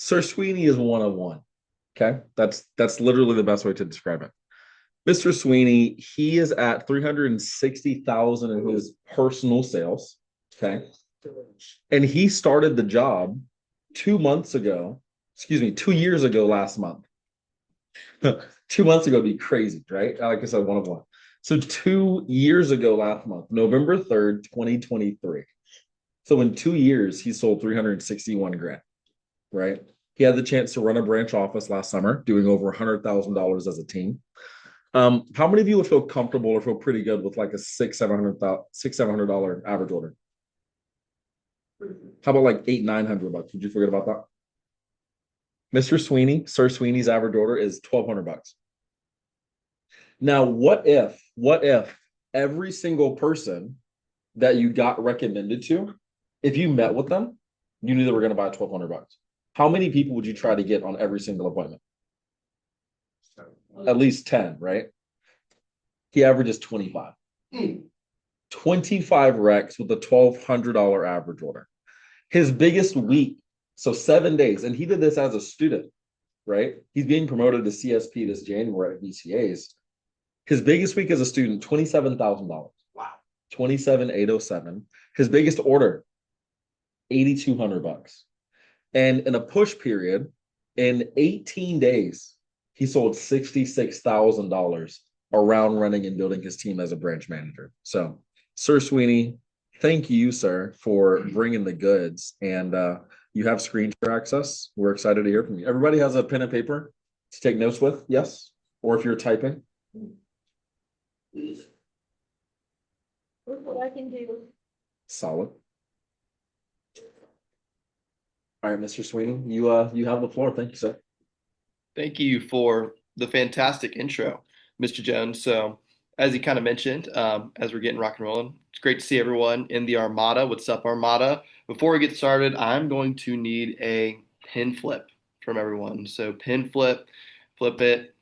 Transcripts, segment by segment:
Sir Sweeney is one of one. Okay. That's literally the best way to describe it. Mr. Sweeney, he is at 360,000 in his personal sales. Okay. And he started the job 2 months ago. Excuse me, 2 years ago last month. 2 months ago would be crazy, right? Like I said, one of one. So 2 years ago last month, November 3rd, 2023. So in 2 years, he sold 361 grand, right? He had the chance to run a branch office last summer, doing over $100,000 as a team. How many of you would feel comfortable or feel pretty good with like a $600-700 average order? How about like 800-900 bucks? Would you forget about that? Mr. Sweeney, Sir Sweeney's average order is 1,200 bucks. Now, what if every single person that you got recommended to, if you met with them, you knew they were going to buy 1,200 bucks? How many people would you try to get on every single appointment? At least 10, right? He averages 25. 25 recs with a $1,200 average order. His biggest week, so 7 days, and he did this as a student, right? He's being promoted to CSP this January at VCAs. His biggest week as a student, $27,000. Wow. 27,807. His biggest order, 8,200 bucks. And in a push period, in 18 days, he sold $66,000 around running and building his team as a branch manager. So, Sir Sweeney, thank you, sir, for bringing the goods. And you have screen share access. We're excited to hear from you. Everybody has a pen and paper to take notes with? Yes? Or if you're typing? Look what I can do. Solid. All right, Mr. Sweeney, you have the floor. Thank you, sir. Thank you for the fantastic intro, Mr. Jones. So, as you kind of mentioned, as we're getting rock and rolling, it's great to see everyone in the Armada. What's up, Armada? Before we get started, I'm going to need a pin flip from everyone. So, pin flip, flip it,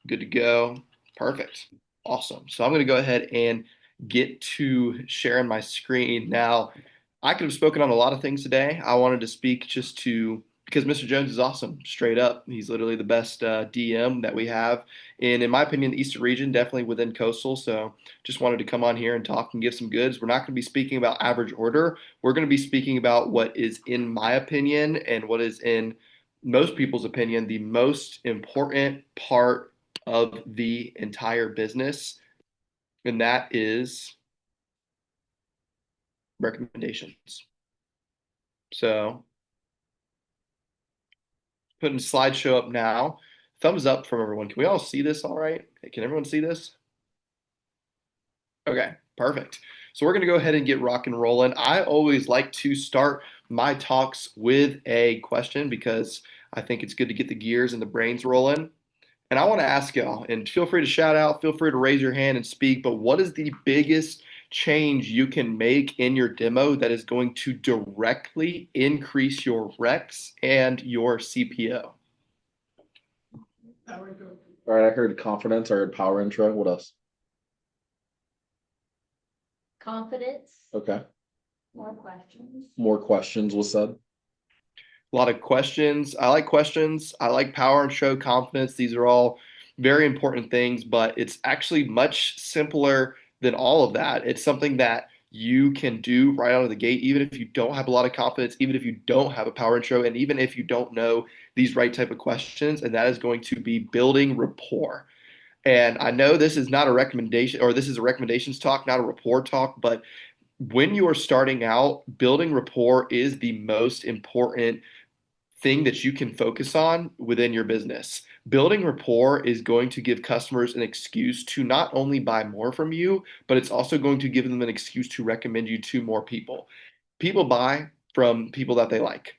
good to go. Perfect. Awesome. So, I'm going to go ahead and get to sharing my screen. Now, I could have spoken on a lot of things today. I wanted to speak just to because Mr. Jones is awesome, straight up. He's literally the best DM that we have, in my opinion, the Eastern region, definitely within Coastal. So just wanted to come on here and talk and give some goods. We're not going to be speaking about average order. We're going to be speaking about what is, in my opinion, and what is in most people's opinion, the most important part of the entire business, and that is recommendations. So putting a slideshow up now. Thumbs up from everyone. Can we all see this all right? Can everyone see this? Okay, perfect. So we're going to go ahead and get rock and rolling. I always like to start my talks with a question because I think it's good to get the gears and the brains rolling. And I want to ask y'all, and feel free to shout out, feel free to raise your hand and speak, but what is the biggest change you can make in your demo that is going to directly increase your Rex and your CPO? All right, I heard confidence, I heard power intro. What else? Confidence, Okay. more questions. More questions was said. A lot of questions. I like questions. I like power and show confidence. These are all very important things, but it's actually much simpler than all of that. It's something that you can do right out of the gate, even if you don't have a lot of confidence, even if you don't have a power intro, and even if you don't know these right type of questions, and that is going to be building rapport. And I know this is not a recommendation, or this is a recommendations talk, not a rapport talk, but when you are starting out, building rapport is the most important thing that you can focus on within your business. Building rapport is going to give customers an excuse to not only buy more from you, but it's also going to give them an excuse to recommend you to more people. People buy from people that they like.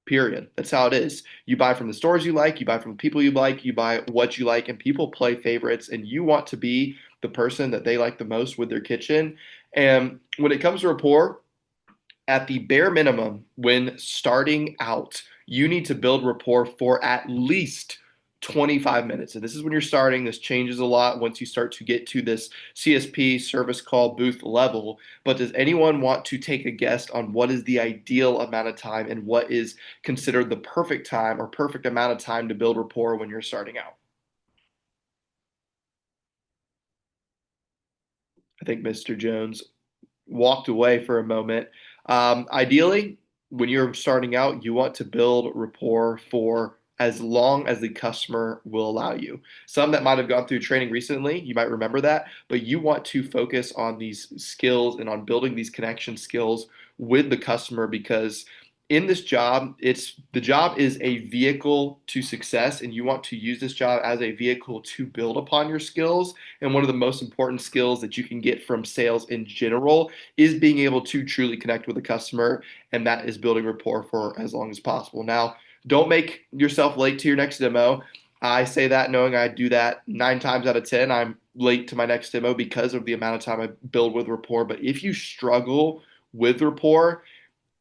Period. That's how it is. You buy from the stores you like, you buy from the people you like, you buy what you like, and people play favorites, and you want to be the person that they like the most with their kitchen. And when it comes to rapport, at the bare minimum, when starting out, you need to build rapport for at least 25 minutes. And this is when you're starting. This changes a lot once you start to get to this CSP service call booth level. But does anyone want to take a guess on what is the ideal amount of time and what is considered the perfect time or perfect amount of time to build rapport when you're starting out? I think Mr. Jones walked away for a moment. Ideally, when you're starting out, you want to build rapport for as long as the customer will allow you. Some that might have gone through training recently, you might remember that, but you want to focus on these skills and on building these connection skills with the customer because in this job, the job is a vehicle to success, and you want to use this job as a vehicle to build upon your skills. And one of the most important skills that you can get from sales in general is being able to truly connect with a customer, and that is building rapport for as long as possible. Now, don't make yourself late to your next demo. I say that knowing I do that 9 times out of 10. I'm late to my next demo because of the amount of time I build with rapport. But if you struggle with rapport,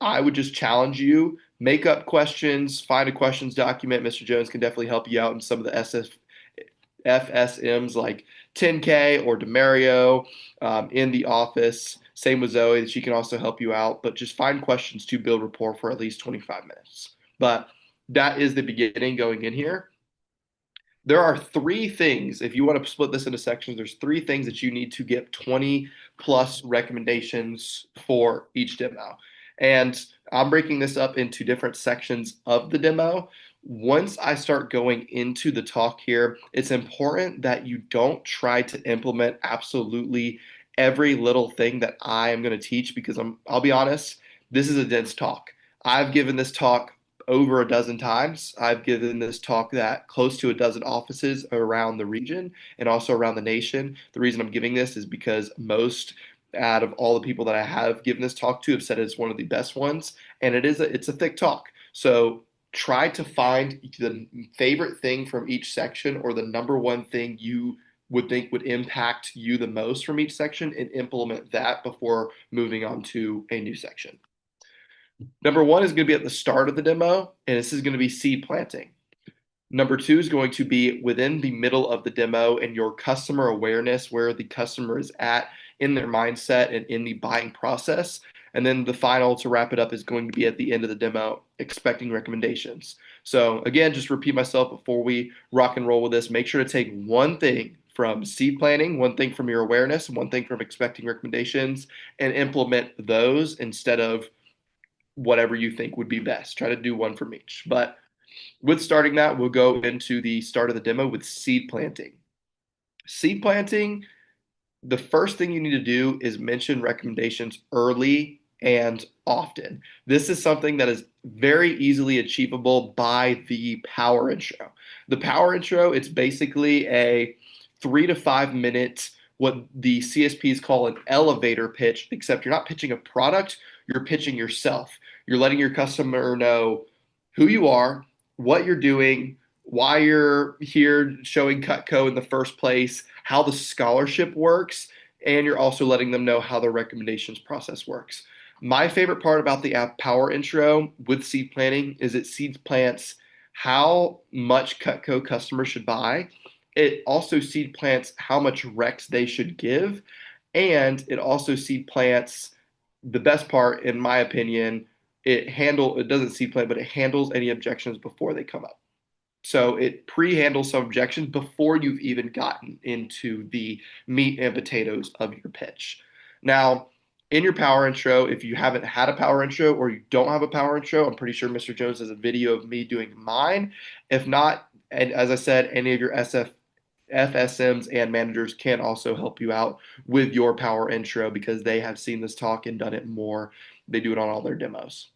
I would just challenge you, make up questions, find a questions document. Mr. Jones can definitely help you out in some of the FSMs like 10K or Demario in the office. Same with Zoe, she can also help you out, but just find questions to build rapport for at least 25 minutes. But that is the beginning going in here. There are 3 things, if you want to split this into sections, there's 3 things that you need to get 20 plus recommendations for each demo. And I'm breaking this up into different sections of the demo. Once I start going into the talk here, it's important that you don't try to implement absolutely every little thing that I am going to teach because I'll be honest, this is a dense talk. I've given this talk over a dozen times. I've given this talk that close to a dozen offices around the region and also around the nation. The reason I'm giving this is because most out of all the people that I have given this talk to have said it's one of the best ones, and it's a thick talk. So try to find the favorite thing from each section or the number one thing you would think would impact you the most from each section and implement that before moving on to a new section. Number 1 is going to be at the start of the demo, and this is going to be seed planting. Number 2 is going to be within the middle of the demo and your customer awareness, where the customer is at in their mindset and in the buying process. And then the final to wrap it up is going to be at the end of the demo, expecting recommendations. So again, just repeat myself before we rock and roll with this. Make sure to take one thing from seed planning, one thing from your awareness, one thing from expecting recommendations, and implement those instead of whatever you think would be best. Try to do one from each. But with starting that, we'll go into the start of the demo with seed planting. Seed planting, the first thing you need to do is mention recommendations early and often. This is something that is very easily achievable by the power intro. The power intro, it's basically a 3 to 5 minute, what the CSPs call an elevator pitch, except you're not pitching a product, you're pitching yourself. You're letting your customer know who you are, what you're doing, why you're here showing Cutco in the first place, how the scholarship works, and you're also letting them know how the recommendations process works. My favorite part about the app Power Intro with seed planting is it seed plants how much Cutco customers should buy. It also seed plants how much recs they should give, and it also seed plants the best part, in my opinion. It doesn't seed plant, but it handles any objections before they come up. So it pre-handles some objections before you've even gotten into the meat and potatoes of your pitch. Now, in your power intro, if you haven't had a power intro or you don't have a power intro, I'm pretty sure Mr. Jones has a video of me doing mine. If not, and as I said, any of your FSMs and managers can also help you out with your power intro because they have seen this talk and done it more. They do it on all their demos.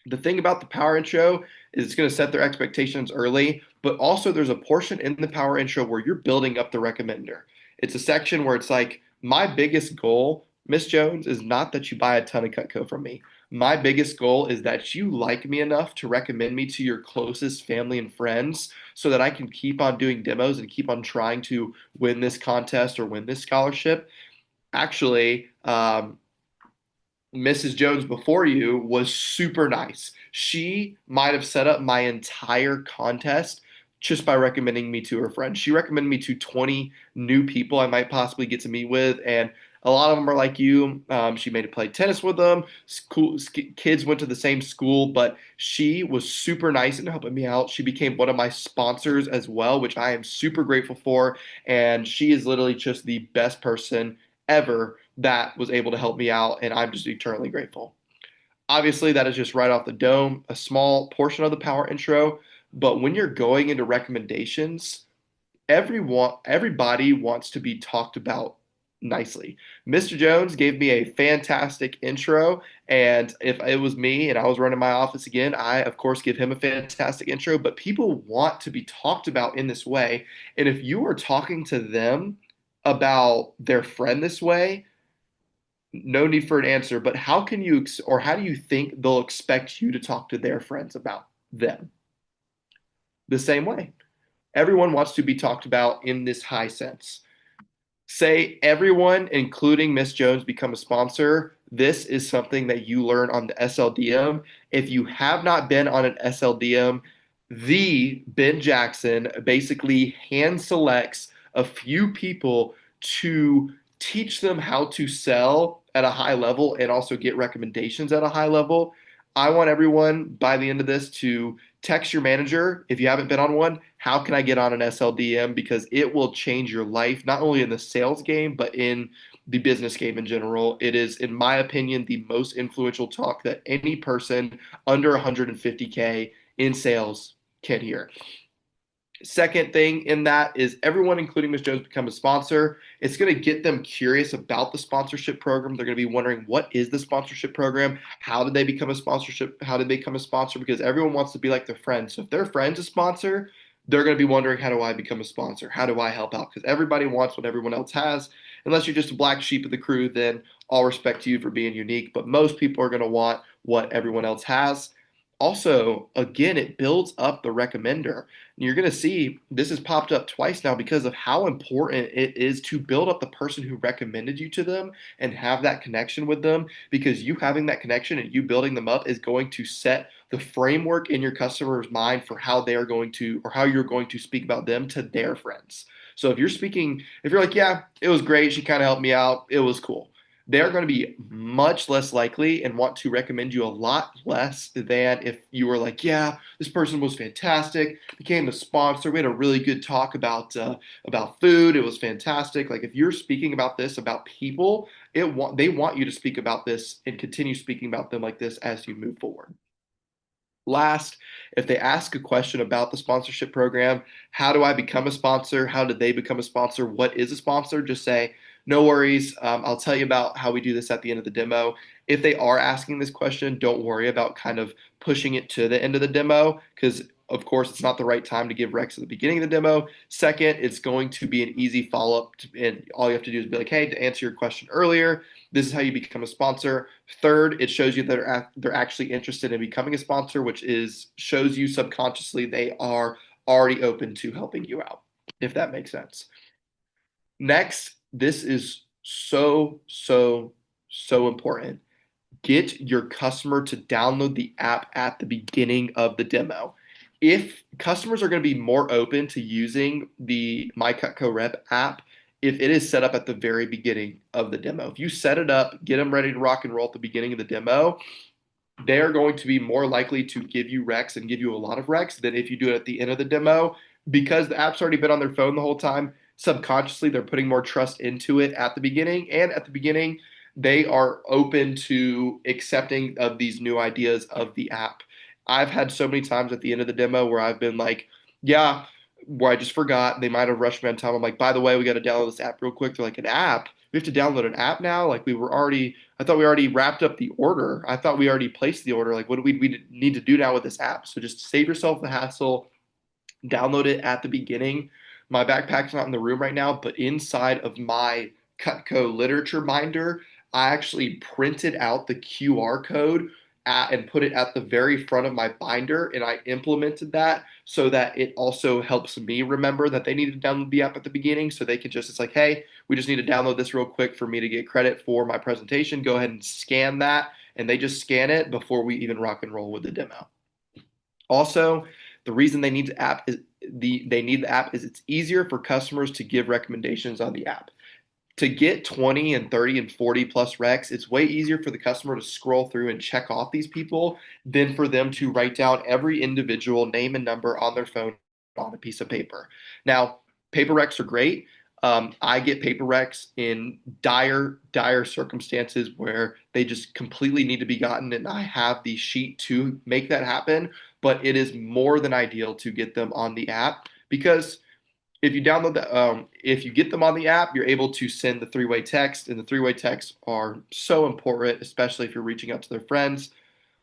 The thing about the power intro is it's going to set their expectations early, but also there's a portion in the power intro where you're building up the recommender. It's a section where it's like, my biggest goal, Miss Jones, is not that you buy a ton of Cutco from me. My biggest goal is that you like me enough to recommend me to your closest family and friends so that I can keep on doing demos and keep on trying to win this contest or win this scholarship. Actually, Mrs. Jones before you was super nice. She might have set up my entire contest just by recommending me to her friends. She recommended me to 20 new people I might possibly get to meet with, and a lot of them are like you. She made me play tennis with them. Kids went to the same school, but she was super nice in helping me out. She became one of my sponsors as well, which I am super grateful for. And she is literally just the best person ever that was able to help me out, and I'm just eternally grateful. Obviously, that is just right off the dome, a small portion of the power intro. But when you're going into recommendations, everybody wants to be talked about nicely. Mr. Jones gave me a fantastic intro, and if it was me and I was running my office again, I of course give him a fantastic intro, but people want to be talked about in this way, and if you are talking to them about their friend this way, no need for an answer, but how can you or how do you think they'll expect you to talk to their friends about them? The same way. Everyone wants to be talked about in this high sense. Say everyone, including Miss Jones, become a sponsor. This is something that you learn on the SLDM. If you have not been on an SLDM, the Ben Jackson basically hand selects a few people to teach them how to sell at a high level and also get recommendations at a high level. I want everyone by the end of this to text your manager if you haven't been on one. How can I get on an SLDM? Because it will change your life, not only in the sales game, but in the business game in general. It is, in my opinion, the most influential talk that any person under 150K in sales can hear. Second thing in that is everyone, including Ms. Jones, become a sponsor. It's going to get them curious about the sponsorship program. They're going to be wondering, what is the sponsorship program? How did they become a sponsorship? How did they become a sponsor? Because everyone wants to be like their friend. So if their friend's a sponsor, they're going to be wondering, how do I become a sponsor? How do I help out? Because everybody wants what everyone else has. Unless you're just a black sheep of the crew, then all respect to you for being unique. But most people are going to want what everyone else has. Also, again, it builds up the recommender. And you're going to see this has popped up twice now because of how important it is to build up the person who recommended you to them and have that connection with them, because you having that connection and you building them up is going to set the framework in your customer's mind for how they are going to, or how you're going to speak about them to their friends. So if you're speaking, if you're like, yeah, it was great, she kind of helped me out, it was cool, they're going to be much less likely and want to recommend you a lot less than if you were like, yeah, this person was fantastic, became a sponsor, we had a really good talk about food, it was fantastic. Like if you're speaking about this about people, they want you to speak about this and continue speaking about them like this as you move forward. Last, if they ask a question about the sponsorship program, how do I become a sponsor? How did they become a sponsor? What is a sponsor? Just say, no worries. I'll tell you about how we do this at the end of the demo. If they are asking this question, don't worry about kind of pushing it to the end of the demo, because of course it's not the right time to give Recs at the beginning of the demo. Second, it's going to be an easy follow-up, and all you have to do is be like, hey, to answer your question earlier, this is how you become a sponsor. Third, it shows you that they're actually interested in becoming a sponsor, which shows you subconsciously they are already open to helping you out, if that makes sense. Next, this is so important. Get your customer to download the app at the beginning of the demo. If customers are going to be more open to using the My Cutco Rep app, if it is set up at the very beginning of the demo, if you set it up, get them ready to rock and roll at the beginning of the demo, they're going to be more likely to give you Recs and give you a lot of Recs than if you do it at the end of the demo, because the app's already been on their phone the whole time. Subconsciously, they're putting more trust into it at the beginning, and at the beginning, they are open to accepting of these new ideas of the app. I've had so many times at the end of the demo where I've been like, yeah, where I just forgot. They might have rushed me on time. I'm like, by the way, we got to download this app real quick. They're like, an app? We have to download an app now? Like I thought we already wrapped up the order. I thought we already placed the order. Like, what do we need to do now with this app? So just save yourself the hassle, download it at the beginning. My backpack's not in the room right now, but inside of my Cutco literature binder, I actually printed out the QR code and put it at the very front of my binder, and I implemented that so that it also helps me remember that they need to download the app at the beginning, so they can just, it's like, hey, we just need to download this real quick for me to get credit for my presentation. Go ahead and scan that, and they just scan it before we even rock and roll with the demo. Also, the reason they need they need the app is it's easier for customers to give recommendations on the app. To get 20 and 30 and 40 plus recs, it's way easier for the customer to scroll through and check off these people than for them to write down every individual name and number on their phone on a piece of paper. Now, paper recs are great. I get paper recs in dire circumstances where they just completely need to be gotten, and I have the sheet to make that happen. But it is more than ideal to get them on the app because if you get them on the app, you're able to send the three-way text, and the three-way texts are so important, especially if you're reaching out to their friends.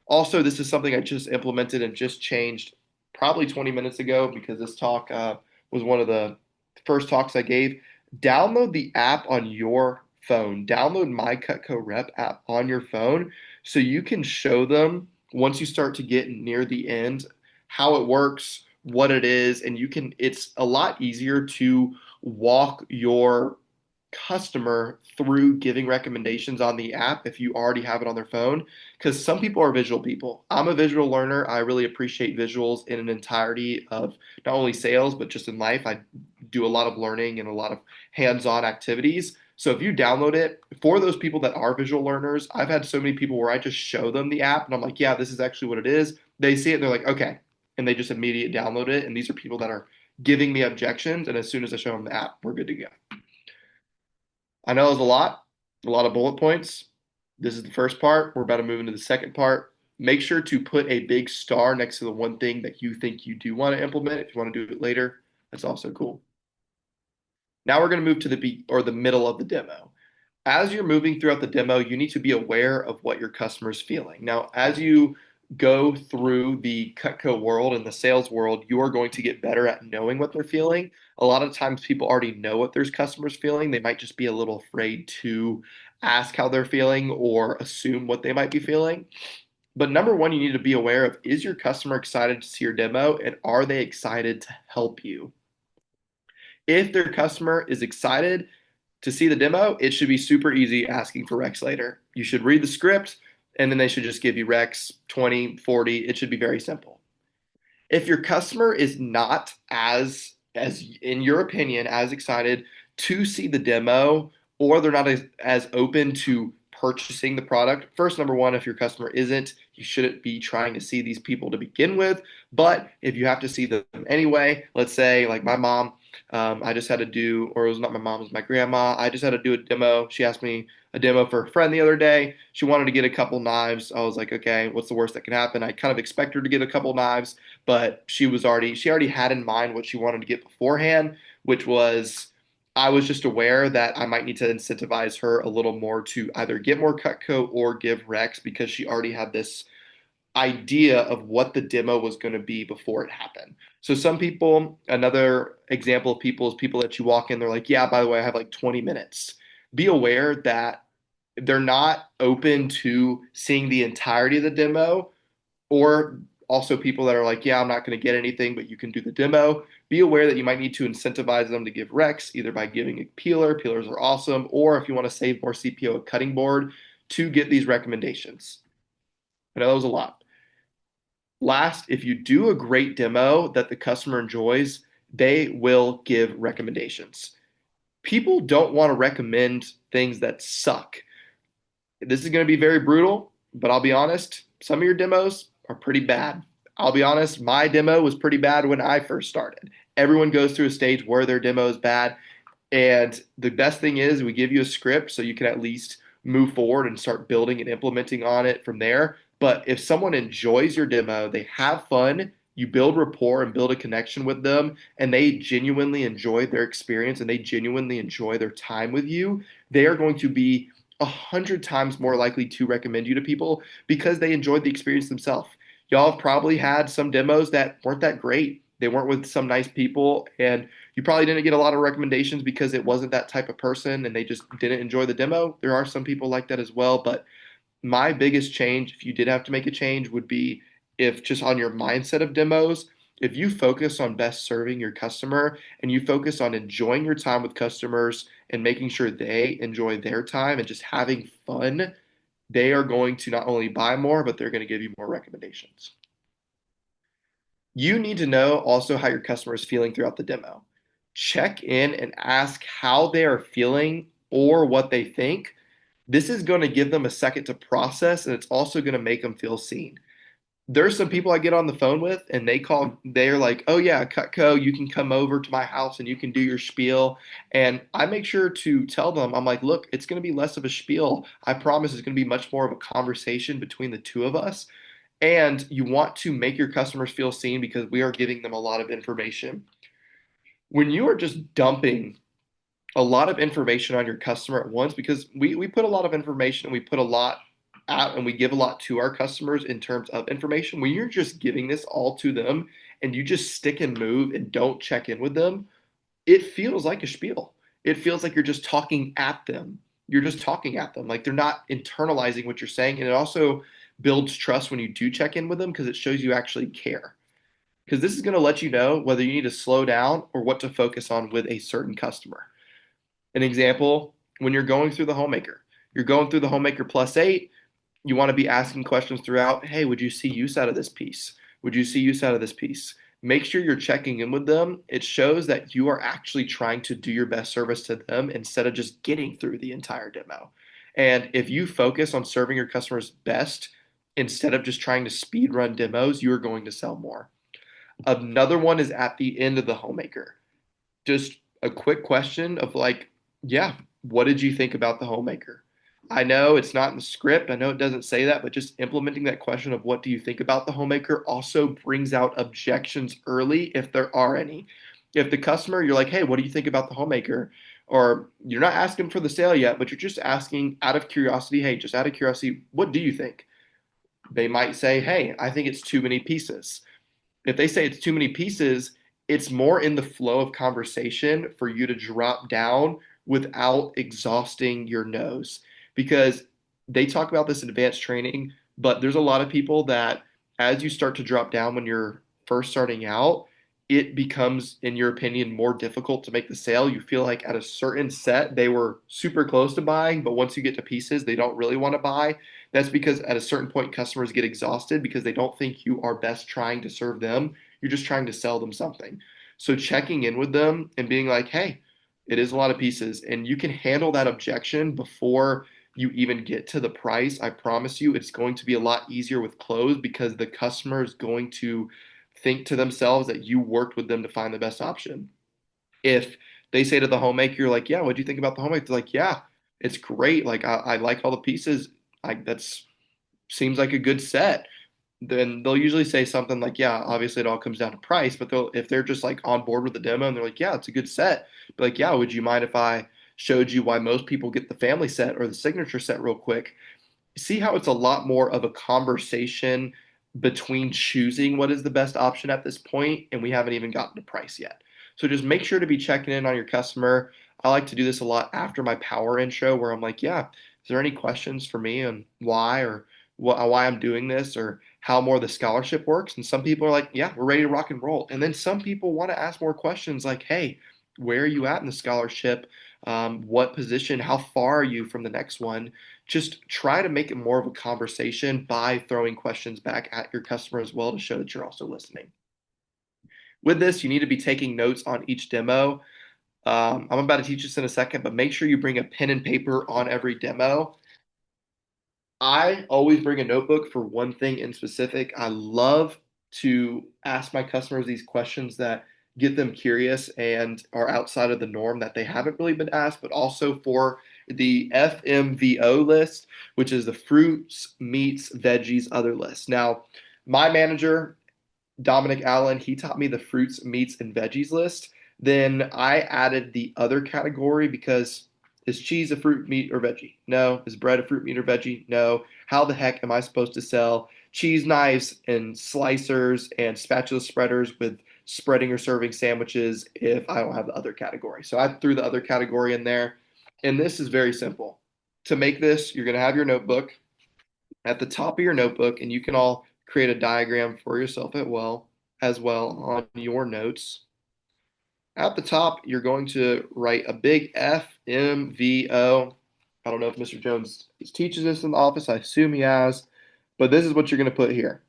Also, this is something I just implemented and just changed probably 20 minutes ago because this talk was one of the first talks I gave. Download the app on your phone. Download My Cutco Rep app on your phone so you can show them once you start to get near the end how it works, what it is, and it's a lot easier to walk your customer through giving recommendations on the app if you already have it on their phone, because some people are visual people. I'm a visual learner. I really appreciate visuals in an entirety of not only sales but just in life. I do a lot of learning and a lot of hands-on activities. So if you download it, for those people that are visual learners, I've had so many people where I just show them the app and I'm like, yeah, this is actually what it is. They see it and they're like, okay, and they just immediately download it. And these are people that are giving me objections, and as soon as I show them the app, we're good to go. I know it was a lot of bullet points. This is the first part. We're about to move into the second part. Make sure to put a big star next to the one thing that you think you do want to implement. If you want to do it later, that's also cool. Now we're going to move to the middle of the demo. As you're moving throughout the demo, you need to be aware of what your customer's feeling. Now, as you go through the Cutco world and the sales world, you are going to get better at knowing what they're feeling. A lot of times people already know what their customers feeling. They might just be a little afraid to ask how they're feeling or assume what they might be feeling. But number one, you need to be aware of, is your customer excited to see your demo, and are they excited to help you? If their customer is excited to see the demo, it should be super easy asking for Rex later. You should read the script and then they should just give you Rex 20, 40. It should be very simple. If your customer is not as in your opinion, as excited to see the demo, or they're not as open to purchasing the product, first, number one, if your customer isn't, you shouldn't be trying to see these people to begin with. But if you have to see them anyway, let's say like my mom, I just had to do, or it was not my mom, it was my grandma. I just had to do a demo. She asked me a demo for a friend the other day. She wanted to get a couple knives. I was like, okay, what's the worst that can happen? I kind of expect her to get a couple knives, but she already had in mind what she wanted to get beforehand, which was, I was just aware that I might need to incentivize her a little more to either get more Cutco or give Rex, because she already had this idea of what the demo was going to be before it happened. So some people, another example of people is people that you walk in, they're like, yeah, by the way, I have like 20 minutes. Be aware that they're not open to seeing the entirety of the demo, or also people that are like, yeah, I'm not going to get anything, but you can do the demo. Be aware that you might need to incentivize them to give Rex, either by giving a peeler. Peelers are awesome. Or if you want to save more CPO, a cutting board to get these recommendations. I know that was a lot. Last, if you do a great demo that the customer enjoys, they will give recommendations. People don't want to recommend things that suck. This is going to be very brutal, but I'll be honest, some of your demos are pretty bad. I'll be honest, my demo was pretty bad when I first started. Everyone goes through a stage where their demo is bad. And the best thing is we give you a script so you can at least move forward and start building and implementing on it from there. But if someone enjoys your demo, they have fun, you build rapport and build a connection with them, and they genuinely enjoy their experience and they genuinely enjoy their time with you, they are going to be 100 times more likely to recommend you to people because they enjoyed the experience themselves. Y'all have probably had some demos that weren't that great. They weren't with some nice people, and you probably didn't get a lot of recommendations because it wasn't that type of person and they just didn't enjoy the demo. There are some people like that as well, but my biggest change, if you did have to make a change, would be, if just on your mindset of demos, if you focus on best serving your customer and you focus on enjoying your time with customers and making sure they enjoy their time and just having fun, they are going to not only buy more, but they're going to give you more recommendations. You need to know also how your customer is feeling throughout the demo. Check in and ask how they are feeling or what they think. This is going to give them a second to process, and it's also going to make them feel seen. There's some people I get on the phone with, and they're like, oh yeah, Cutco, you can come over to my house and you can do your spiel. And I make sure to tell them, I'm like, look, it's going to be less of a spiel. I promise it's going to be much more of a conversation between the two of us. And you want to make your customers feel seen because we are giving them a lot of information. When you are just dumping a lot of information on your customer at once, because we put a lot of information and we put a lot out and we give a lot to our customers in terms of information. When you're just giving this all to them and you just stick and move and don't check in with them, it feels like a spiel. It feels like you're just talking at them. You're just talking at them. Like they're not internalizing what you're saying. And it also builds trust when you do check in with them because it shows you actually care. Because this is going to let you know whether you need to slow down or what to focus on with a certain customer. An example, when you're going through the homemaker, you're going through the homemaker plus eight, you want to be asking questions throughout. Hey, would you see use out of this piece? Would you see use out of this piece? Make sure you're checking in with them. It shows that you are actually trying to do your best service to them instead of just getting through the entire demo. And if you focus on serving your customers best instead of just trying to speed run demos, you are going to sell more. Another one is at the end of the homemaker. Just a quick question of like, yeah, what did you think about the homemaker? I know it's not in the script. I know it doesn't say that, but just implementing that question of what do you think about the homemaker also brings out objections early if there are any. If the customer, you're like, hey, what do you think about the homemaker? Or you're not asking for the sale yet, but you're just asking out of curiosity, hey, just out of curiosity, what do you think? They might say, hey, I think it's too many pieces. If they say it's too many pieces, it's more in the flow of conversation for you to drop down without exhausting your nose. Because they talk about this in advanced training, but there's a lot of people that as you start to drop down when you're first starting out, it becomes, in your opinion, more difficult to make the sale. You feel like at a certain set, they were super close to buying, but once you get to pieces, they don't really want to buy. That's because at a certain point, customers get exhausted because they don't think you are best trying to serve them. You're just trying to sell them something. So checking in with them and being like, hey, it is a lot of pieces, and you can handle that objection before you even get to the price. I promise you, it's going to be a lot easier with close because the customer is going to think to themselves that you worked with them to find the best option. If they say to the homemaker, you're like, yeah, what do you think about the homemaker? They're like, yeah, it's great. Like I like all the pieces. That's seems like a good set. Then they'll usually say something like, yeah, obviously it all comes down to price, but if they're just like on board with the demo and they're like, yeah, it's a good set, be like, yeah, would you mind if I showed you why most people get the family set or the signature set real quick? See how it's a lot more of a conversation between choosing what is the best option at this point, and we haven't even gotten to price yet. So just make sure to be checking in on your customer. I like to do this a lot after my power intro where I'm like, yeah, is there any questions for me on why or why I'm doing this or how more the scholarship works? And some people are like, yeah, we're ready to rock and roll. And then some people want to ask more questions like, hey, where are you at in the scholarship? What position? How far are you from the next one? Just try to make it more of a conversation by throwing questions back at your customer as well to show that you're also listening. With this, you need to be taking notes on each demo. I'm about to teach this in a second, but make sure you bring a pen and paper on every demo. I always bring a notebook for one thing in specific. I love to ask my customers these questions that get them curious and are outside of the norm that they haven't really been asked, but also for the FMVO list, which is the fruits, meats, veggies, other list. Now, my manager, Dominic Allen, he taught me the fruits, meats, and veggies list. Then I added the other category because is cheese a fruit, meat, or veggie? No. Is bread a fruit, meat, or veggie? No. How the heck am I supposed to sell cheese knives and slicers and spatula spreaders with spreading or serving sandwiches if I don't have the other category? So I threw the other category in there. And this is very simple. To make this, you're going to have your notebook at the top of your notebook, and you can all create a diagram for yourself as well on your notes. At the top, you're going to write a big FMVO. I don't know if Mr. Jones teaches this in the office. I assume he has, but this is what you're going to put here.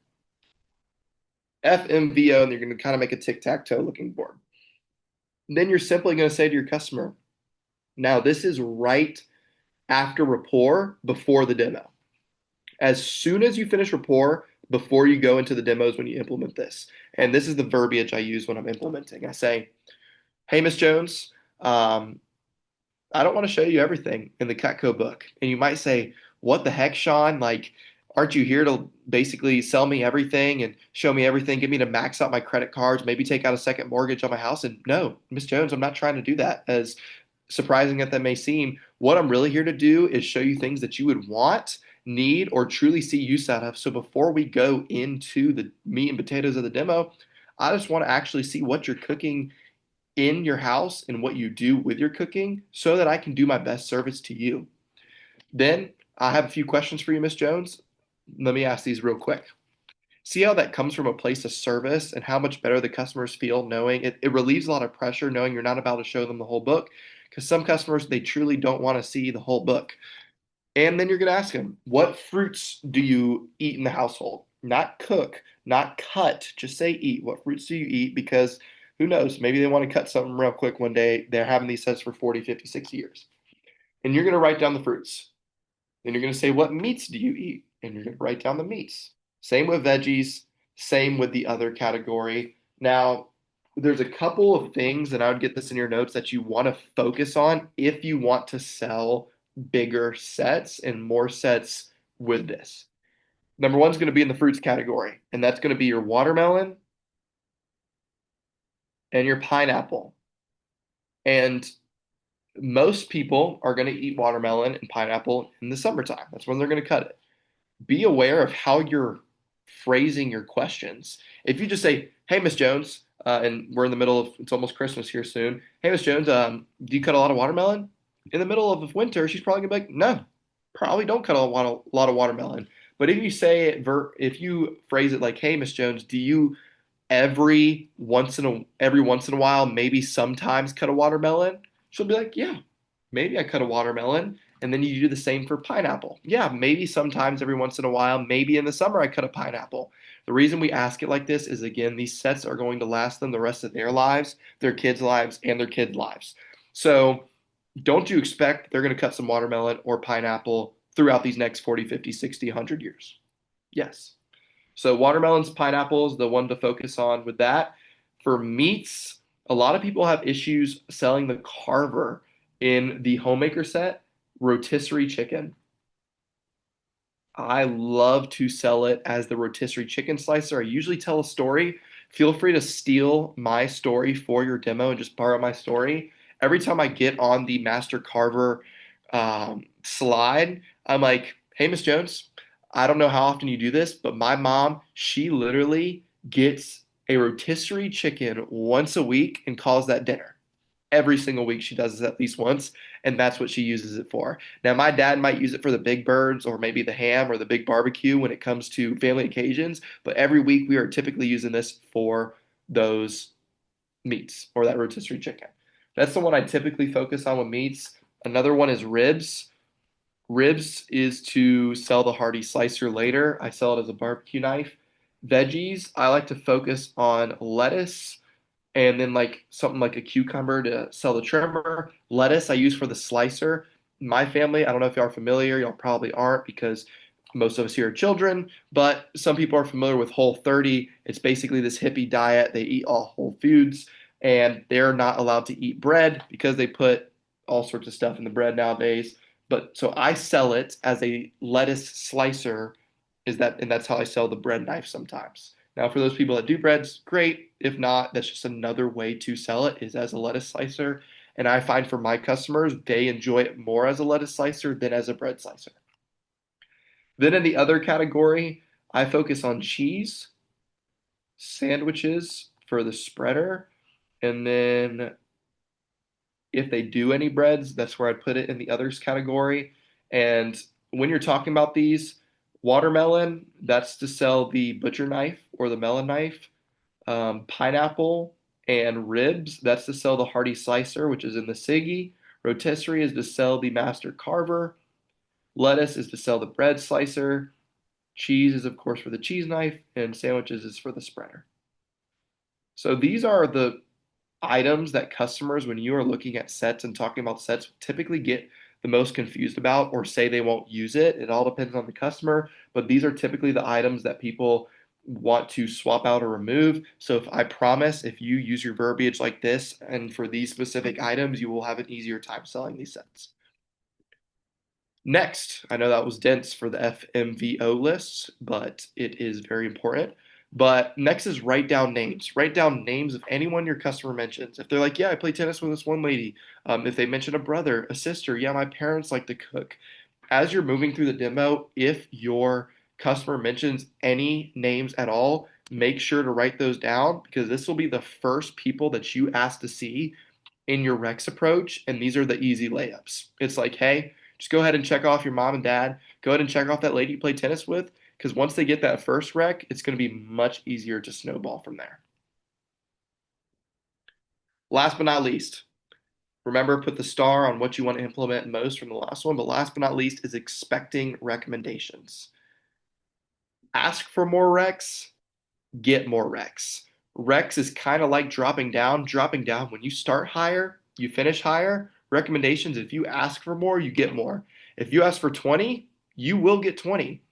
FMVO, and you're going to kind of make a tic-tac-toe looking board. Then you're simply going to say to your customer, now this is right after rapport, before the demo. As soon as you finish rapport, before you go into the demos when you implement this. And this is the verbiage I use when I'm implementing. I say, hey, Miss Jones, I don't want to show you everything in the Cutco book. And you might say, what the heck, Sean? Like, aren't you here to basically sell me everything and show me everything, get me to max out my credit cards, maybe take out a second mortgage on my house? And no, Miss Jones, I'm not trying to do that. As surprising as that may seem, what I'm really here to do is show you things that you would want, need, or truly see use out of. So before we go into the meat and potatoes of the demo, I just want to actually see what you're cooking in your house and what you do with your cooking so that I can do my best service to you. Then I have a few questions for you, Miss Jones. Let me ask these real quick. See how that comes from a place of service and how much better the customers feel knowing it relieves a lot of pressure knowing you're not about to show them the whole book because some customers, they truly don't want to see the whole book. And then you're going to ask them, what fruits do you eat in the household? Not cook, not cut, just say eat. What fruits do you eat? Because who knows, maybe they want to cut something real quick one day. They're having these sets for 40, 50, 60 years. And you're going to write down the fruits. Then you're going to say, what meats do you eat? And you're going to write down the meats. Same with veggies, same with the other category. Now, there's a couple of things, and I would get this in your notes, that you want to focus on if you want to sell bigger sets and more sets with this. Number one is going to be in the fruits category, and that's going to be your watermelon and your pineapple. And most people are going to eat watermelon and pineapple in the summertime. That's when they're going to cut it. Be aware of how you're phrasing your questions. If you just say, hey, Miss Jones, and we're in the middle of, it's almost Christmas here soon. Hey, Miss Jones, do you cut a lot of watermelon? In the middle of winter, she's probably gonna be like, no, probably don't cut a lot of watermelon. But if you say it, if you phrase it like, hey, Miss Jones, do you every once in a while, maybe sometimes cut a watermelon? She'll be like, yeah, maybe I cut a watermelon. And then you do the same for pineapple. Yeah, maybe sometimes every once in a while, maybe in the summer I cut a pineapple. The reason we ask it like this is, again, these sets are going to last them the rest of their lives, their kids' lives, and their kids' lives. So don't you expect they're going to cut some watermelon or pineapple throughout these next 40, 50, 60, 100 years? Yes. So watermelons, pineapples, the one to focus on with that. For meats, a lot of people have issues selling the carver in the homemaker set, rotisserie chicken. I love to sell it as the rotisserie chicken slicer. I usually tell a story. Feel free to steal my story for your demo and just borrow my story. Every time I get on the Master Carver slide, I'm like, hey, Miss Jones, I don't know how often you do this, but my mom, she literally gets a rotisserie chicken once a week and calls that dinner. Every single week she does this at least once, and that's what she uses it for. Now, my dad might use it for the big birds or maybe the ham or the big barbecue when it comes to family occasions, but every week we are typically using this for those meats or that rotisserie chicken. That's the one I typically focus on with meats. Another one is ribs. Ribs is to sell the hearty slicer later. I sell it as a barbecue knife. Veggies, I like to focus on lettuce and then like something like a cucumber to sell the trimmer. Lettuce I use for the slicer. My family, I don't know if y'all are familiar, y'all probably aren't because most of us here are children, but some people are familiar with Whole30. It's basically this hippie diet. They eat all whole foods and they're not allowed to eat bread because they put all sorts of stuff in the bread nowadays. But so I sell it as a lettuce slicer, and that's how I sell the bread knife sometimes. Now, for those people that do breads, great. If not, that's just another way to sell it is as a lettuce slicer. And I find for my customers, they enjoy it more as a lettuce slicer than as a bread slicer. Then in the other category, I focus on cheese, sandwiches for the spreader, and then if they do any breads, that's where I put it in the others category. And when you're talking about these, watermelon, that's to sell the butcher knife or the melon knife. Pineapple and ribs, that's to sell the hearty slicer, which is in the Siggy. Rotisserie is to sell the master carver. Lettuce is to sell the bread slicer. Cheese is, of course, for the cheese knife, and sandwiches is for the spreader. So these are the items that customers, when you are looking at sets and talking about sets, typically get the most confused about or say they won't use it. It all depends on the customer, but these are typically the items that people want to swap out or remove. So if I promise, if you use your verbiage like this and for these specific items, you will have an easier time selling these sets. Next, I know that was dense for the FMVO lists, but it is very important. But next is write down names. Write down names of anyone your customer mentions. If they're like, yeah, I play tennis with this one lady. If they mention a brother, a sister, yeah, my parents like to cook. As you're moving through the demo, if your customer mentions any names at all, make sure to write those down because this will be the first people that you ask to see in your Rex approach, and these are the easy layups. It's like, hey, just go ahead and check off your mom and dad. Go ahead and check off that lady you play tennis with, because once they get that first rec, it's going to be much easier to snowball from there. Last but not least, remember, put the star on what you want to implement most from the last one, but last but not least is expecting recommendations. Ask for more recs, get more recs. Recs is kind of like dropping down. Dropping down, when you start higher, you finish higher. Recommendations, if you ask for more, you get more. If you ask for 20, you will get 20.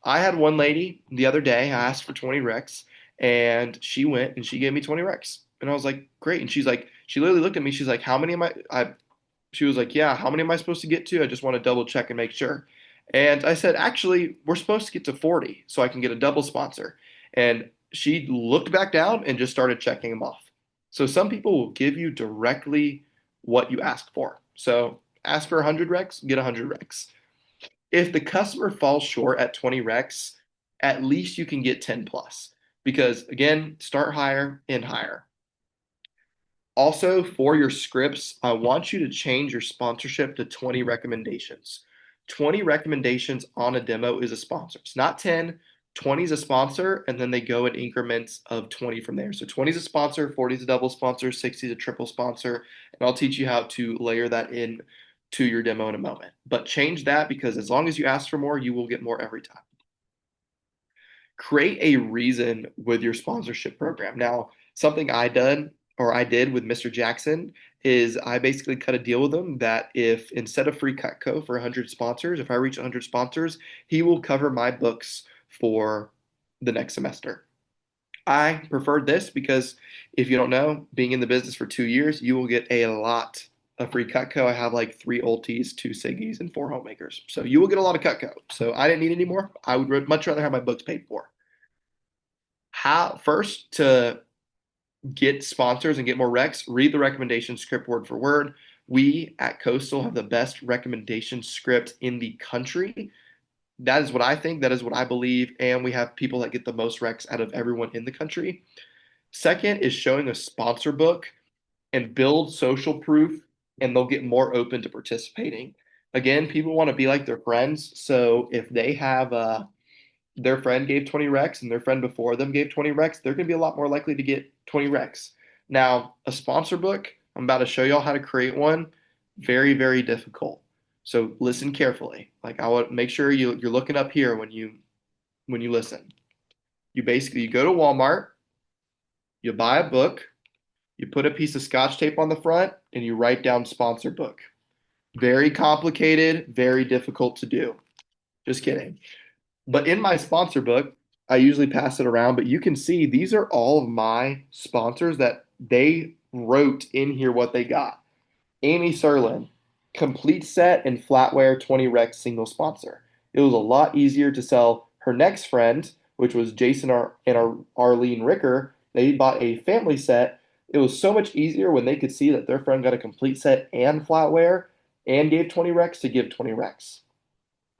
I had one lady the other day, I asked for 20 recs, and she went and she gave me 20 recs. And I was like, great. And she's like, she literally looked at me, she's like, how many am I she was like, yeah, how many am I supposed to get to? I just want to double check and make sure. And I said, actually, we're supposed to get to 40 so I can get a double sponsor. And she looked back down and just started checking them off. So some people will give you directly what you ask for. So ask for 100 recs, get 100 recs. If the customer falls short at 20 recs, at least you can get 10 plus. Because again, start higher, end higher. Also, for your scripts, I want you to change your sponsorship to 20 recommendations. 20 recommendations on a demo is a sponsor. It's not 10, 20 is a sponsor, and then they go in increments of 20 from there. So 20 is a sponsor, 40 is a double sponsor, 60 is a triple sponsor, and I'll teach you how to layer that in to your demo in a moment. But change that because as long as you ask for more, you will get more every time. Create a reason with your sponsorship program. Now, something I did with Mr. Jackson is I basically cut a deal with him that if instead of free Cutco for 100 sponsors, if I reach 100 sponsors, he will cover my books for the next semester. I preferred this because if you don't know, being in the business for 2 years, you will get a lot of free Cutco. I have like 3 Ultis, 2 Siggies, and 4 homemakers. So you will get a lot of Cutco. So I didn't need any more. I would much rather have my books paid for. How first to get sponsors and get more recs, read the recommendation script word for word. We at Coastal have the best recommendation script in the country. That is what I think. That is what I believe. And we have people that get the most recs out of everyone in the country. Second is showing a sponsor book and build social proof, and they'll get more open to participating. Again, people want to be like their friends. So if they have their friend gave 20 recs and their friend before them gave 20 recs, they're going to be a lot more likely to get 20 recs. Now, a sponsor book, I'm about to show y'all how to create one. Very, very difficult. So listen carefully. Like I would make sure you're looking up here when you listen. You go to Walmart, you buy a book, you put a piece of scotch tape on the front, and you write down sponsor book. Very complicated, very difficult to do. Just kidding. But in my sponsor book, I usually pass it around, but you can see these are all of my sponsors that they wrote in here what they got. Amy Serlin, complete set and flatware 20 rec single sponsor. It was a lot easier to sell her next friend, which was Jason and Arlene Ricker. They bought a family set. It was so much easier when they could see that their friend got a complete set and flatware and gave 20 recs to give 20 recs.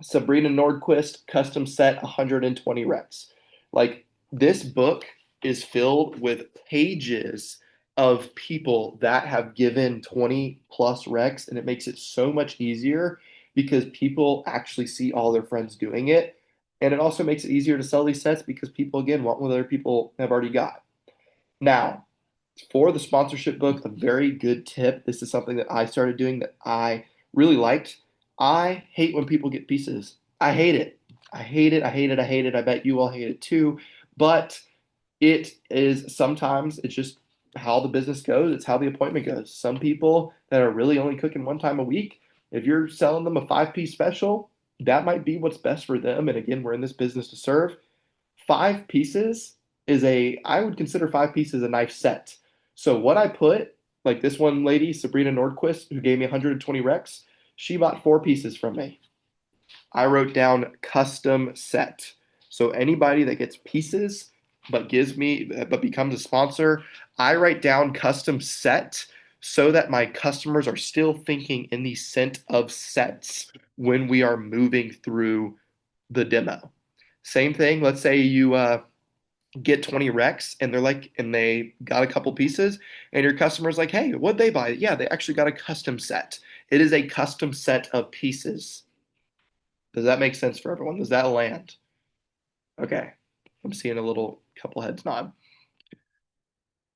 Sabrina Nordquist, custom set 120 recs. Like this book is filled with pages of people that have given 20 plus recs, and it makes it so much easier because people actually see all their friends doing it. And it also makes it easier to sell these sets because people, again, want what other people have already got. Now, for the sponsorship book, a very good tip. This is something that I started doing that I really liked. I hate when people get pieces. I hate it. I hate it. I hate it. I hate it. I bet you all hate it too. But It is sometimes it's just how the business goes. It's how the appointment goes. Some people that are really only cooking one time a week, if you're selling them a 5-piece special, that might be what's best for them. And again, we're in this business to serve. 5 pieces I would consider 5 pieces a nice set. So what I put, like this one lady, Sabrina Nordquist, who gave me 120 recs, she bought 4 pieces from me. I wrote down custom set. So anybody that gets pieces but becomes a sponsor, I write down custom set so that my customers are still thinking in the scent of sets when we are moving through the demo. Same thing, let's say you get 20 recs and they got a couple pieces and your customer's like, hey, what'd they buy? Yeah, they actually got a custom set. It is a custom set of pieces. Does that make sense for everyone? Does that land? Okay. I'm seeing a little couple heads nod.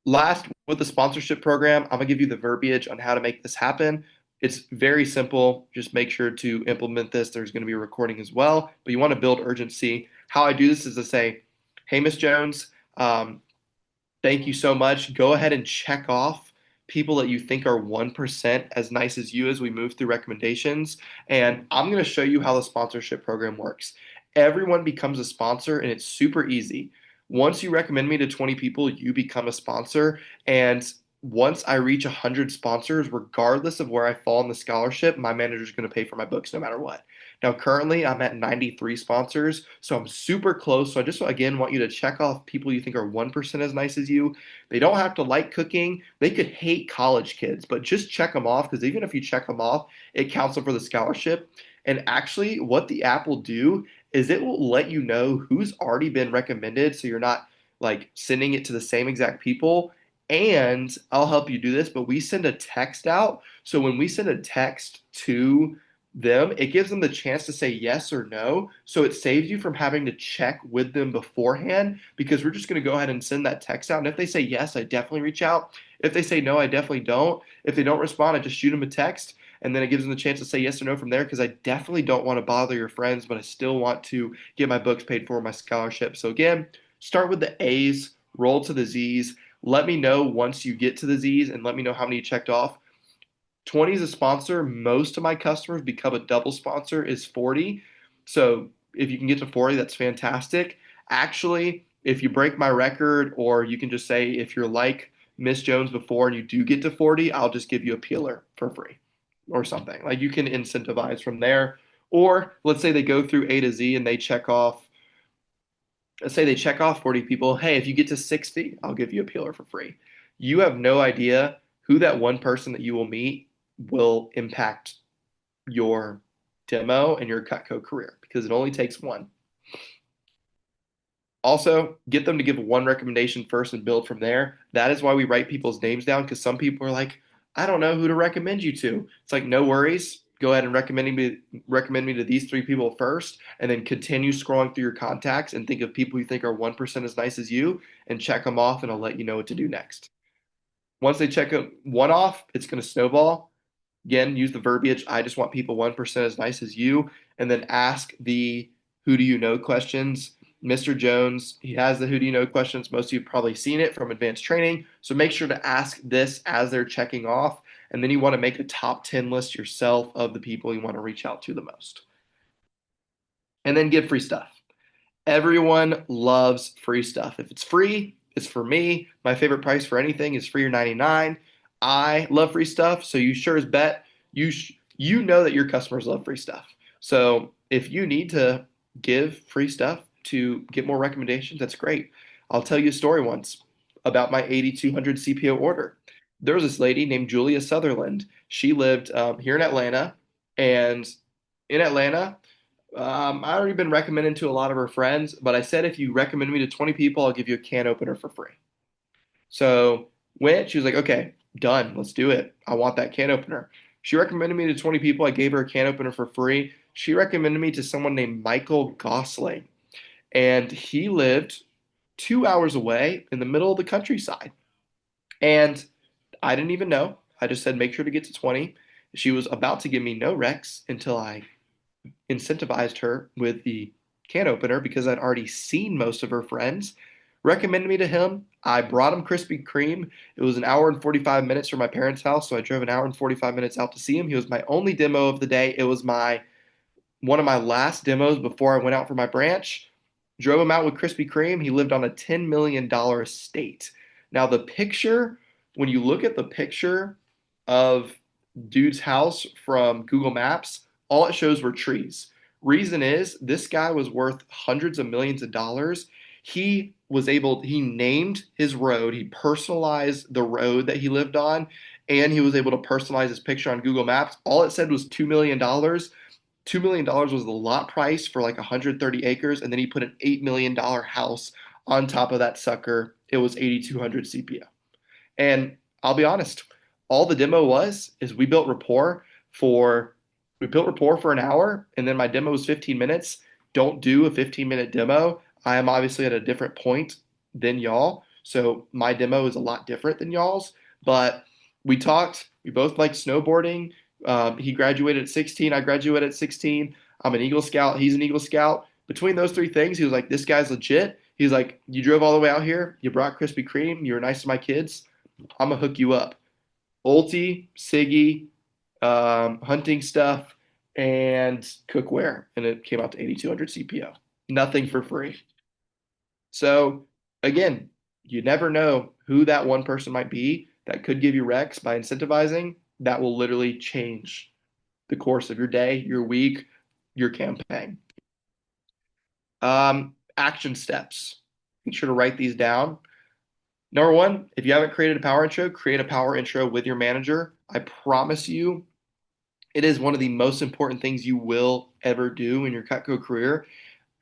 Last, with the sponsorship program, I'm gonna give you the verbiage on how to make this happen. It's very simple. Just make sure to implement this. There's going to be a recording as well, but you want to build urgency. How I do this is to say, hey, Miss Jones, thank you so much. Go ahead and check off people that you think are 1% as nice as you as we move through recommendations. And I'm going to show you how the sponsorship program works. Everyone becomes a sponsor, and it's super easy. Once you recommend me to 20 people, you become a sponsor. And once I reach 100 sponsors, regardless of where I fall in the scholarship, my manager is going to pay for my books no matter what. Now, currently, I'm at 93 sponsors, so I'm super close. So I just, again, want you to check off people you think are 1% as nice as you. They don't have to like cooking. They could hate college kids, but just check them off, because even if you check them off, it counts them for the scholarship. And actually, what the app will do is it will let you know who's already been recommended, so you're not like sending it to the same exact people. And I'll help you do this, but we send a text out. So when we send a text to them, it gives them the chance to say yes or no. So it saves you from having to check with them beforehand, because we're just going to go ahead and send that text out. And if they say yes, I definitely reach out. If they say no, I definitely don't. If they don't respond, I just shoot them a text. And then it gives them the chance to say yes or no from there, because I definitely don't want to bother your friends, but I still want to get my books paid for, my scholarship. So again, start with the A's, roll to the Z's. Let me know once you get to the Z's and let me know how many you checked off. 20 is a sponsor. Most of my customers become a double sponsor is 40. So if you can get to 40, that's fantastic. Actually, if you break my record, or you can just say if you're like Miss Jones before and you do get to 40, I'll just give you a peeler for free or something. Like, you can incentivize from there. Or let's say they go through A to Z and let's say they check off 40 people. Hey, if you get to 60, I'll give you a peeler for free. You have no idea who that one person that you will meet will impact your demo and your Cutco career, because it only takes one. Also, get them to give one recommendation first and build from there. That is why we write people's names down, because some people are like, I don't know who to recommend you to. It's like, no worries. Go ahead and recommend me to these 3 people first, and then continue scrolling through your contacts and think of people you think are 1% as nice as you and check them off, and I'll let you know what to do next. Once they check one off, it's going to snowball. Again, use the verbiage, I just want people 1% as nice as you, and then ask the who do you know questions. Mr. Jones, he has the who do you know questions. Most of you have probably seen it from advanced training. So make sure to ask this as they're checking off. And then you want to make a top 10 list yourself of the people you want to reach out to the most. And then give free stuff. Everyone loves free stuff. If it's free, it's for me. My favorite price for anything is free or 99. I love free stuff, so you sure as bet you know that your customers love free stuff. So if you need to give free stuff to get more recommendations, that's great. I'll tell you a story once about my 8200 CPO order. There was this lady named Julia Sutherland. She lived here in Atlanta, and in Atlanta, I already been recommended to a lot of her friends, but I said if you recommend me to 20 people, I'll give you a can opener for free. So she was like, okay, done, let's do it. I want that can opener. She recommended me to 20 people. I gave her a can opener for free. She recommended me to someone named Michael Gosling, and he lived 2 hours away in the middle of the countryside. And I didn't even know. I just said, make sure to get to 20. She was about to give me no recs until I incentivized her with the can opener, because I'd already seen most of her friends recommended me to him. I brought him Krispy Kreme. It was an hour and 45 minutes from my parents' house, so I drove an hour and 45 minutes out to see him. He was my only demo of the day. It was my one of my last demos before I went out for my branch. Drove him out with Krispy Kreme. He lived on a $10 million estate. Now, the picture, when you look at the picture of dude's house from Google Maps, all it shows were trees. Reason is, this guy was worth hundreds of millions of dollars. He named his road, he personalized the road that he lived on, and he was able to personalize his picture on Google Maps. All it said was $2 million. $2 million was the lot price for like 130 acres, and then he put an $8 million house on top of that sucker. It was 8,200 CPO. And I'll be honest, all the demo was is we built rapport for an hour, and then my demo was 15 minutes. Don't do a 15-minute demo. I am obviously at a different point than y'all, so my demo is a lot different than y'all's. But we talked. We both like snowboarding. He graduated at 16. I graduated at 16. I'm an Eagle Scout. He's an Eagle Scout. Between those three things, he was like, this guy's legit. He's like, you drove all the way out here. You brought Krispy Kreme. You were nice to my kids. I'm going to hook you up. Ulti, Siggy, hunting stuff, and cookware. And it came out to 8,200 CPO. Nothing for free. So again, you never know who that one person might be that could give you Rex by incentivizing. That will literally change the course of your day, your week, your campaign. Action steps. Make sure to write these down. Number one, if you haven't created a power intro, create a power intro with your manager. I promise you, it is one of the most important things you will ever do in your Cutco career.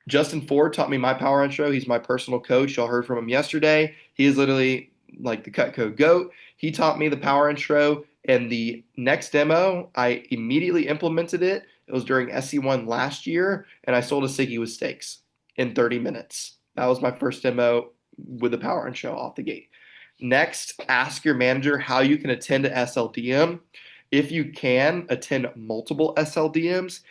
Justin Ford taught me my power intro. He's my personal coach. Y'all heard from him yesterday. He is literally like the Cutco GOAT. He taught me the power intro, and the next demo, I immediately implemented it. It was during SC1 last year, and I sold a Siggy with steaks in 30 minutes. That was my first demo with the power intro off the gate. Next, ask your manager how you can attend an SLDM. If you can attend multiple SLDMs,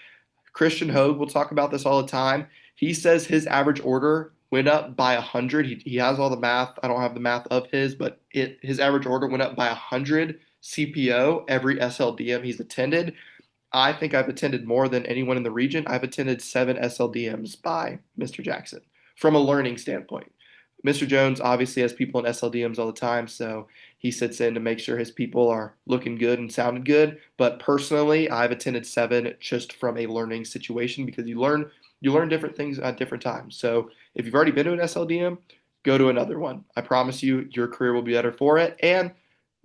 Christian Hogue will talk about this all the time. He says his average order went up by 100. He has all the math. I don't have the math of his, but his average order went up by 100 CPO every SLDM he's attended. I think I've attended more than anyone in the region. I've attended 7 SLDMs by Mr. Jackson from a learning standpoint. Mr. Jones obviously has people in SLDMs all the time, so he sits in to make sure his people are looking good and sounding good. But personally, I've attended 7 just from a learning situation because you learn different things at different times. So if you've already been to an SLDM, go to another one. I promise you, your career will be better for it. And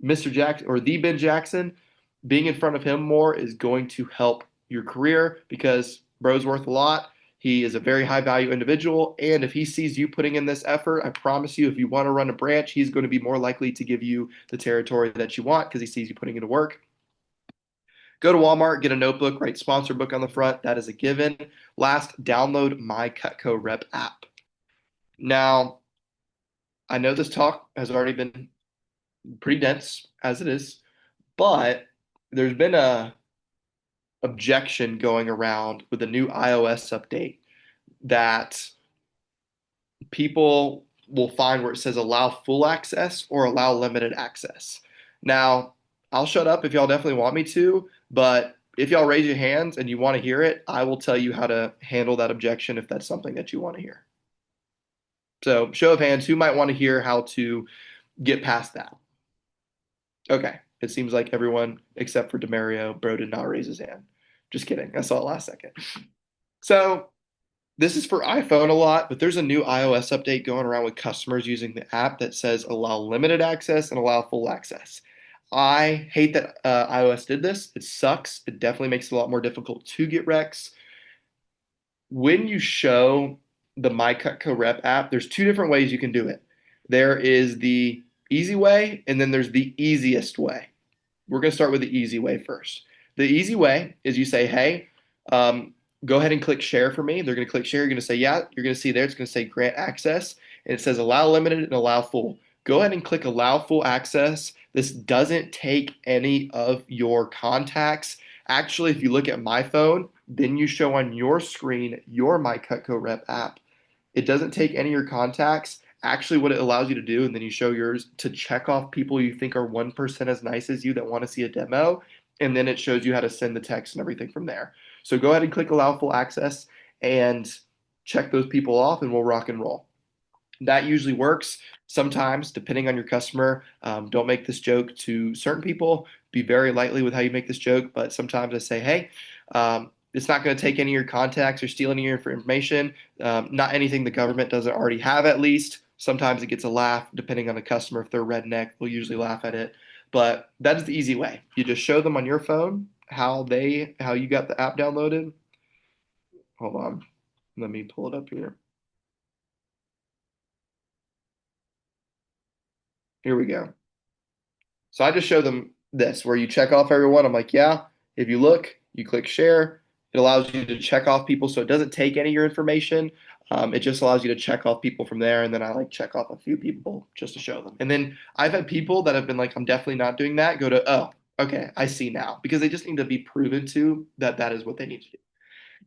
Mr. Jackson or the Ben Jackson, being in front of him more is going to help your career because bro's worth a lot. He is a very high value individual. And if he sees you putting in this effort, I promise you, if you want to run a branch, he's going to be more likely to give you the territory that you want because he sees you putting into work. Go to Walmart, get a notebook, write sponsor book on the front. That is a given. Last, download my Cutco Rep app. Now, I know this talk has already been pretty dense as it is, but there's been a objection going around with the new iOS update that people will find where it says allow full access or allow limited access. Now, I'll shut up if y'all definitely want me to, but if y'all raise your hands and you want to hear it, I will tell you how to handle that objection if that's something that you want to hear. So, show of hands, who might want to hear how to get past that? Okay, it seems like everyone except for Demario, bro did not raise his hand. Just kidding, I saw it last second. So, this is for iPhone a lot, but there's a new iOS update going around with customers using the app that says allow limited access and allow full access. I hate that iOS did this. It sucks. It definitely makes it a lot more difficult to get Rex. When you show the My Cutco Rep app, there's 2 different ways you can do it. There is the easy way, and then there's the easiest way. We're going to start with the easy way first. The easy way is you say, hey, go ahead and click share for me. They're going to click share. You're going to say, yeah. You're going to see there, it's going to say grant access. And it says allow limited and allow full. Go ahead and click allow full access. This doesn't take any of your contacts. Actually, if you look at my phone, then you show on your screen your My Cutco Rep app. It doesn't take any of your contacts. Actually, what it allows you to do, and then you show yours to check off people you think are 1% as nice as you that want to see a demo. And then it shows you how to send the text and everything from there. So go ahead and click allow full access and check those people off, and we'll rock and roll. That usually works. Sometimes, depending on your customer, don't make this joke to certain people. Be very lightly with how you make this joke. But sometimes I say, hey, it's not going to take any of your contacts or steal any of your information. Not anything the government doesn't already have, at least. Sometimes it gets a laugh, depending on the customer. If they're redneck, we'll usually laugh at it. But that is the easy way. You just show them on your phone how you got the app downloaded. Hold on. Let me pull it up here. Here we go. So I just show them this where you check off everyone. I'm like, yeah, if you look, you click share. It allows you to check off people. So it doesn't take any of your information. It just allows you to check off people from there. And then I like check off a few people just to show them. And then I've had people that have been like, I'm definitely not doing that. Go to, oh, okay, I see now. Because they just need to be proven to that that is what they need to do.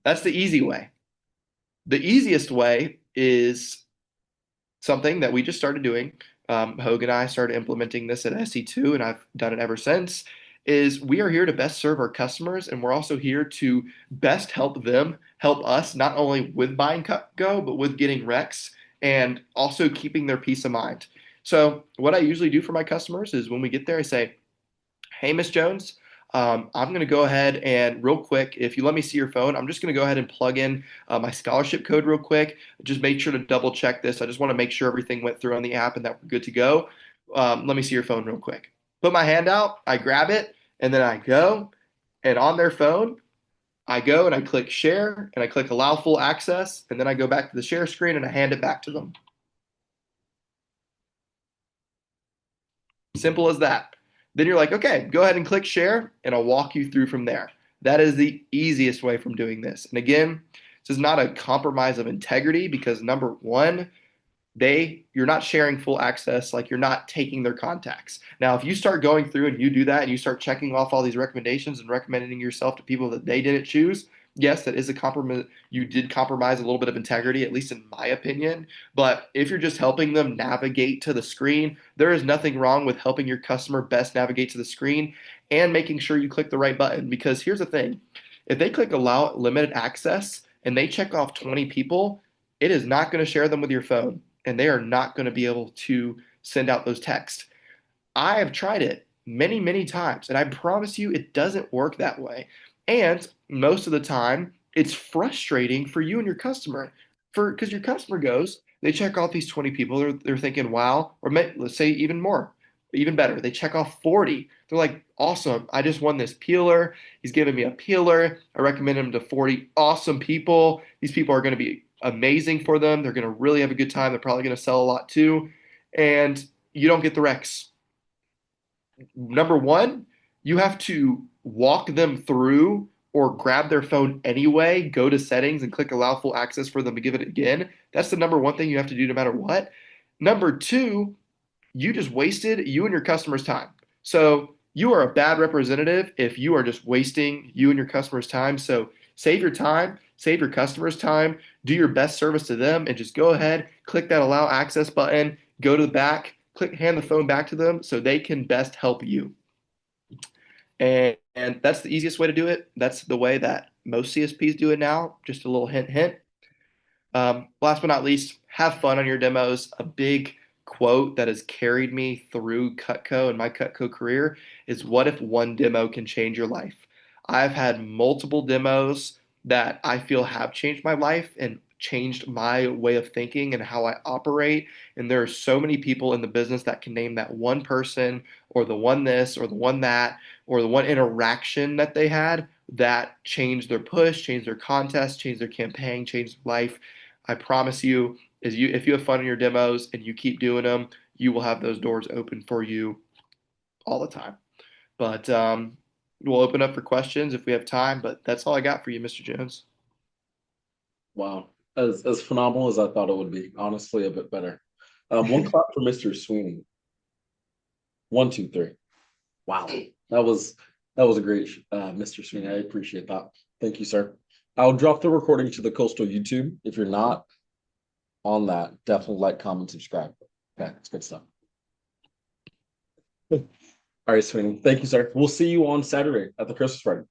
That's the easy way. The easiest way is something that we just started doing. Hogue and I started implementing this at SE2, and I've done it ever since. Is we are here to best serve our customers, and we're also here to best help them help us, not only with buying Cutco, but with getting Rex and also keeping their peace of mind. So, what I usually do for my customers is when we get there, I say, hey, Miss Jones, I'm going to go ahead and real quick, if you let me see your phone, I'm just going to go ahead and plug in my scholarship code real quick. Just make sure to double check this. I just want to make sure everything went through on the app and that we're good to go. Let me see your phone real quick. Put my hand out, I grab it, and then I go. And on their phone, I go and I click share and I click allow full access. And then I go back to the share screen and I hand it back to them. Simple as that. Then you're like, okay, go ahead and click share, and I'll walk you through from there. That is the easiest way from doing this. And again, this is not a compromise of integrity because number one, you're not sharing full access, like you're not taking their contacts. Now, if you start going through and you do that and you start checking off all these recommendations and recommending yourself to people that they didn't choose, yes, that is a compromise. You did compromise a little bit of integrity, at least in my opinion. But if you're just helping them navigate to the screen, there is nothing wrong with helping your customer best navigate to the screen and making sure you click the right button. Because here's the thing, if they click allow limited access and they check off 20 people, it is not going to share them with your phone, and they are not going to be able to send out those texts. I have tried it many, many times, and I promise you it doesn't work that way. And most of the time, it's frustrating for you and your customer. Because your customer goes, they check off these 20 people, they're thinking, wow, or let's say even more, even better. They check off 40. They're like, awesome, I just won this peeler. He's giving me a peeler. I recommend him to 40 awesome people. These people are going to be amazing for them. They're going to really have a good time. They're probably going to sell a lot too. And you don't get the Rex. Number one, you have to walk them through or grab their phone anyway, go to settings and click allow full access for them to give it again. That's the number one thing you have to do no matter what. Number two, you just wasted you and your customer's time. So you are a bad representative if you are just wasting you and your customer's time. So save your time, save your customer's time, do your best service to them, and just go ahead, click that allow access button, go to the back, hand the phone back to them so they can best help you. And that's the easiest way to do it. That's the way that most CSPs do it now. Just a little hint, hint. Last but not least, have fun on your demos. A big quote that has carried me through Cutco and my Cutco career is, what if one demo can change your life? I've had multiple demos that I feel have changed my life and changed my way of thinking and how I operate. And there are so many people in the business that can name that one person or the one this or the one that or the one interaction that they had that changed their push, changed their contest, changed their campaign, changed their life. I promise you, if you have fun in your demos and you keep doing them, you will have those doors open for you all the time. But we'll open up for questions if we have time. But that's all I got for you, Mr. Jones. Wow. As phenomenal as I thought it would be, honestly, a bit better. One clap for Mr. Sweeney. 1, 2, 3. Wow. That was a great Mr. Sweeney. I appreciate that. Thank you, sir. I'll drop the recording to the Coastal YouTube. If you're not on that, definitely like, comment, subscribe. Okay, it's good stuff. All right, Sweeney. Thank you, sir. We'll see you on Saturday at the Christmas party.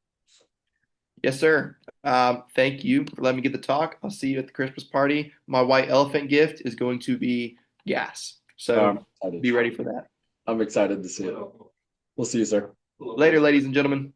Yes, sir. Thank you for letting me get the talk. I'll see you at the Christmas party. My white elephant gift is going to be gas. So be ready for that. I'm excited to see it. We'll see you, sir. Later, ladies and gentlemen.